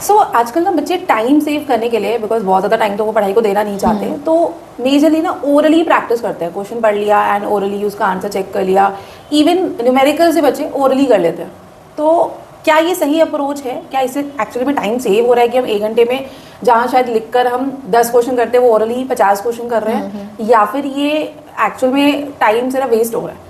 सो आजकल ना बच्चे टाइम सेव करने के लिए, बिकॉज बहुत ज़्यादा टाइम तो वो पढ़ाई को देना नहीं चाहते, तो मेजरली ना ओरली प्रैक्टिस करते हैं। क्वेश्चन पढ़ लिया एंड ओरली उसका आंसर चेक कर लिया। इवन न्यूमेरिकल से बच्चे ओरली कर लेते हैं। तो क्या ये सही अप्रोच है? क्या इससे एक्चुअली में टाइम सेव हो रहा है कि हम 1 घंटे में जहाँ शायद लिख कर हम 10 क्वेश्चन करते हैं वो ओरली 50 क्वेश्चन कर रहे हैं, या फिर ये एक्चुअल में टाइम से ना वेस्ट हो रहा है?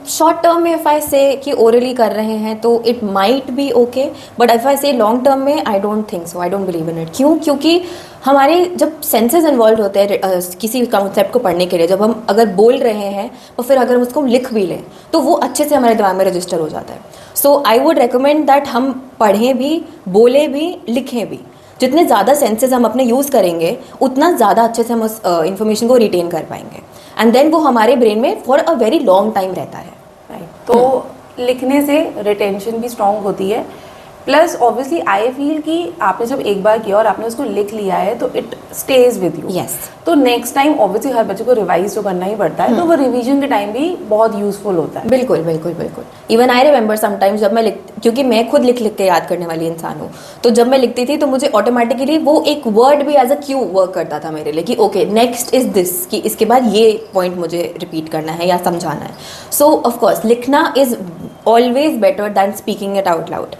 शॉर्ट टर्म में इफ़ आई से कि ओरली कर रहे हैं तो it might be okay, but if I से लॉन्ग टर्म में I don't think so, I don't believe in it. क्यों? क्योंकि हमारे जब सेंसेस इन्वॉल्व होते हैं किसी कॉन्सेप्ट को पढ़ने के लिए, जब हम अगर बोल रहे हैं और फिर अगर हम उसको लिख भी लें तो वो अच्छे से हमारे दिमाग में रजिस्टर हो जाता है। सो आई वुड रिकमेंड दैट हम पढ़ें भी, बोलें भी, लिखें भी। जितने ज़्यादा सेंसेस हम अपने यूज़ करेंगे उतना ज़्यादा अच्छे से हम उस इन्फॉर्मेशन को रिटेन कर पाएंगे, एंड देन वो हमारे ब्रेन में for a very long time रहता है। राइट। तो लिखने से रिटेंशन भी स्ट्रांग होती है, प्लस ऑब्वियसली आई फील कि आपने जब एक बार किया और आपने उसको लिख लिया है तो it stage with you. Yes. तो नेक्स्ट टाइम ऑब्वियसली हर बच्चे को रिवाइज तो करना ही पड़ता है, तो वो रिवीजन के टाइम भी बहुत यूजफुल होता है। बिल्कुल बिल्कुल बिल्कुल। इवन आई रिमेंबर समटाइम्स जब मैं क्योंकि मैं खुद लिख लिख के याद करने वाली इंसान हूँ, तो जब मैं लिखती थी तो मुझे ऑटोमेटिकली वो एक वर्ड भी एज अ क्यू वर्क करता था मेरे लिए कि ओके नेक्स्ट इज दिस, कि इसके बाद ये पॉइंट मुझे रिपीट करना है या समझाना है। सो ऑफकोर्स लिखना is always better than speaking it out loud.